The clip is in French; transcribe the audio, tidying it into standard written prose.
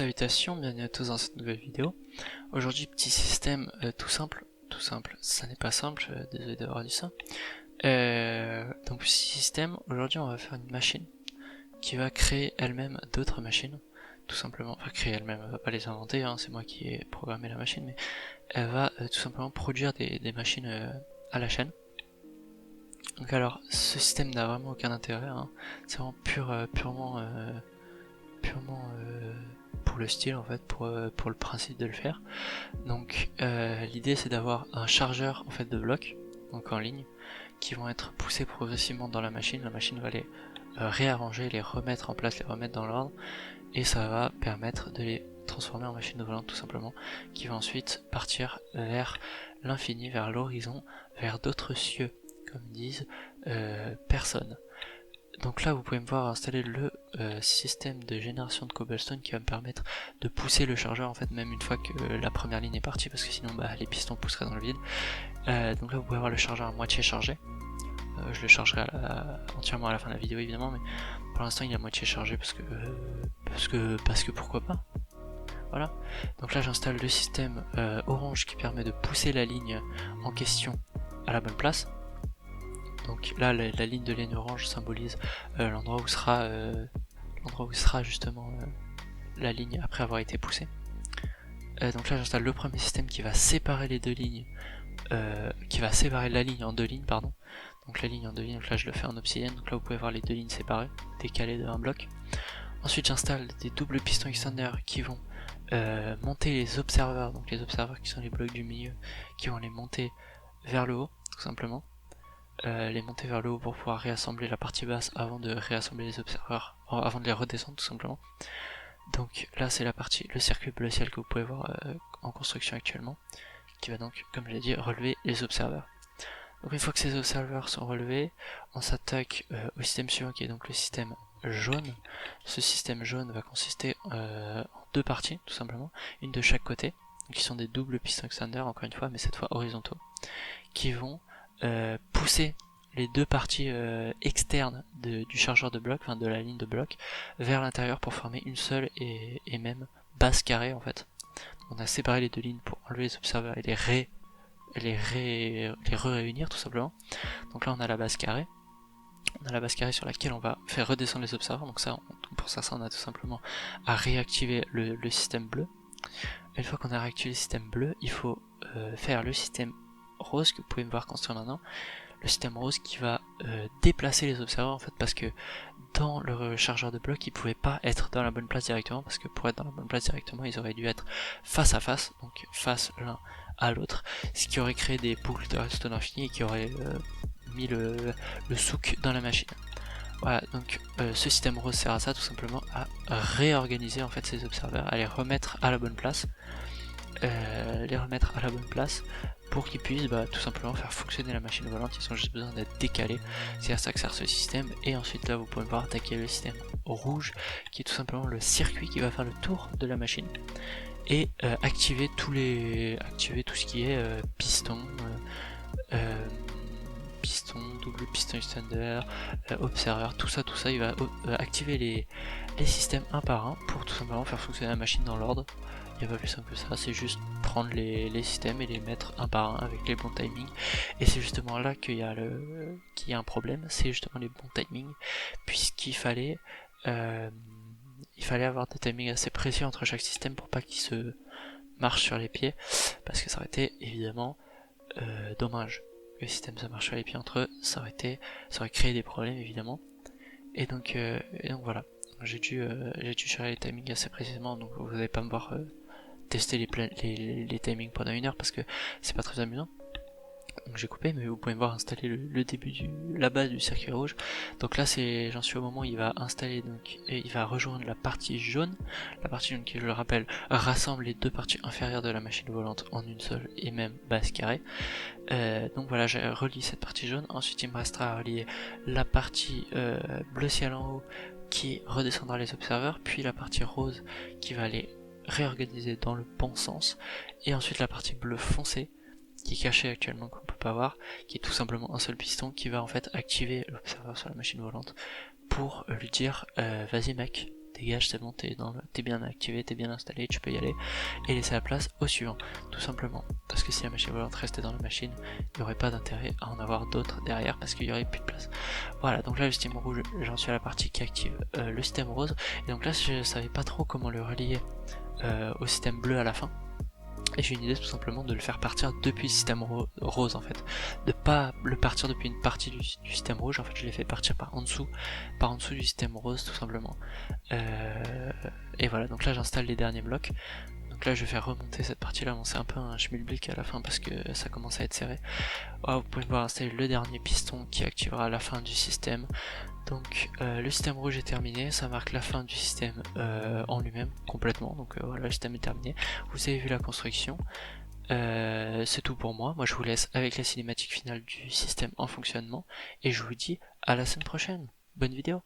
Salutations, bienvenue à tous dans cette nouvelle vidéo. Aujourd'hui, petit système tout simple, ça n'est pas simple, désolé d'avoir dit ça. Donc petit système, aujourd'hui on va faire une machine qui va créer elle-même d'autres machines, tout simplement, enfin créer elle-même, elle va pas les inventer, hein, c'est moi qui ai programmé la machine, mais elle va tout simplement produire des machines à la chaîne. Donc alors, ce système n'a vraiment aucun intérêt, hein. C'est vraiment purement pour le style en fait, pour le principe de le faire. Donc l'idée c'est d'avoir un chargeur en fait de blocs, donc en ligne, qui vont être poussés progressivement dans la machine va les réarranger, les remettre en place, les remettre dans l'ordre, et ça va permettre de les transformer en machine volante tout simplement, qui va ensuite partir vers l'infini, vers l'horizon, vers d'autres cieux, comme disent personne. Donc là vous pouvez me voir installer le système de génération de cobblestone qui va me permettre de pousser le chargeur en fait même une fois que la première ligne est partie, parce que sinon les pistons pousseraient dans le vide. Donc là vous pouvez avoir le chargeur à moitié chargé. Je le chargerai entièrement à la fin de la vidéo évidemment, mais pour l'instant il est à moitié chargé parce que pourquoi pas. Voilà. Donc là j'installe le système orange qui permet de pousser la ligne en question à la bonne place. Donc là la ligne de ligne orange symbolise l'endroit où sera justement la ligne après avoir été poussée. Donc là j'installe le premier système qui va séparer les deux lignes, qui va séparer la ligne en deux lignes, pardon. Donc la ligne en deux lignes, donc là je le fais en obsidienne, donc là vous pouvez voir les deux lignes séparées, décalées d'un bloc. Ensuite j'installe des doubles pistons extenders qui vont monter les observeurs, donc les observeurs qui sont les blocs du milieu, qui vont les monter vers le haut, tout simplement. Les monter vers le haut pour pouvoir réassembler la partie basse avant de réassembler les observeurs, avant de les redescendre tout simplement. Donc là c'est la partie, le circuit bleu ciel que vous pouvez voir en construction actuellement, qui va donc, comme je l'ai dit, relever les observeurs. Donc une fois que ces observeurs sont relevés, on s'attaque au système suivant qui est donc le système jaune. Ce système jaune va consister en deux parties tout simplement, une de chaque côté, qui sont des doubles pistons extenders encore une fois, mais cette fois horizontaux, qui vont pousser les deux parties externes du chargeur de bloc, enfin de la ligne de bloc, vers l'intérieur pour former une seule et même base carrée en fait. On a séparé les deux lignes pour enlever les observeurs et les réunir tout simplement. Donc là on a la base carrée. On a la base carrée sur laquelle on va faire redescendre les observeurs. Donc ça, pour ça on a tout simplement à réactiver le système bleu. Une fois qu'on a réactivé le système bleu, il faut faire le système rose que vous pouvez me voir construire maintenant. Le système rose qui va déplacer les observeurs en fait, parce que dans le chargeur de blocs ils pouvaient pas être dans la bonne place directement, parce que pour être dans la bonne place directement ils auraient dû être face à face, donc face l'un à l'autre, ce qui aurait créé des boucles de redstone infini et qui aurait mis le souk dans la machine. Voilà, donc ce système rose sert à ça, tout simplement à réorganiser en fait ces observeurs, à les remettre à la bonne place, pour qu'ils puissent tout simplement faire fonctionner la machine volante. Ils ont juste besoin d'être décalés, c'est à ça que sert ce système. Et ensuite là vous pouvez voir attaquer le système rouge qui est tout simplement le circuit qui va faire le tour de la machine et activer tout ce qui est piston, double piston extender, observeur, tout ça il va activer les systèmes un par un pour tout simplement faire fonctionner la machine dans l'ordre. Il n'y a pas plus simple que ça, c'est juste prendre les systèmes et les mettre un par un avec les bons timings. Et c'est justement là qu'il y a un problème, c'est justement les bons timings, puisqu'il fallait avoir des timings assez précis entre chaque système pour pas qu'ils se marchent sur les pieds, parce que ça aurait été évidemment dommage. Le système se marche sur les pieds entre eux, ça aurait créé des problèmes évidemment. Et donc voilà, j'ai dû gérer les timings assez précisément, donc vous n'allez pas me voir tester les timings pendant une heure parce que c'est pas très amusant. Donc j'ai coupé, mais vous pouvez me voir installer le début la base du circuit rouge. Donc là j'en suis au moment où il va installer, donc et il va rejoindre la partie jaune. La partie jaune qui, je le rappelle, rassemble les deux parties inférieures de la machine volante en une seule et même base carrée. Donc voilà, j'ai relié cette partie jaune. Ensuite il me restera à relier la partie bleu ciel en haut qui redescendra les observeurs, puis la partie rose qui va les réorganiser dans le bon sens, et ensuite la partie bleu foncé qui est cachée actuellement, qu'on peut pas voir, qui est tout simplement un seul piston qui va en fait activer l'observeur sur la machine volante pour lui dire vas-y mec, dégage, c'est bon, t'es bien activé, t'es bien installé, tu peux y aller, et laisser la place au suivant, tout simplement. Parce que si la machine volante restait dans la machine, il n'y aurait pas d'intérêt à en avoir d'autres derrière, parce qu'il n'y aurait plus de place. Voilà, donc là le système rouge, j'en suis à la partie qui active le système rose, et donc là je savais pas trop comment le relier au système bleu à la fin. Et j'ai une idée tout simplement de le faire partir depuis le système rose en fait. De pas le partir depuis une partie du système rouge, en fait je l'ai fait partir par en dessous du système rose tout simplement. Et voilà, donc là j'installe les derniers blocs. Donc là je vais faire remonter cette partie là, bon, c'est un peu un schmilblick à la fin parce que ça commence à être serré. Oh, vous pouvez voir installer le dernier piston qui activera la fin du système. Donc le système rouge est terminé, ça marque la fin du système en lui-même complètement, donc voilà, le système est terminé. Vous avez vu la construction, c'est tout pour moi. Moi je vous laisse avec la cinématique finale du système en fonctionnement et je vous dis à la semaine prochaine. Bonne vidéo.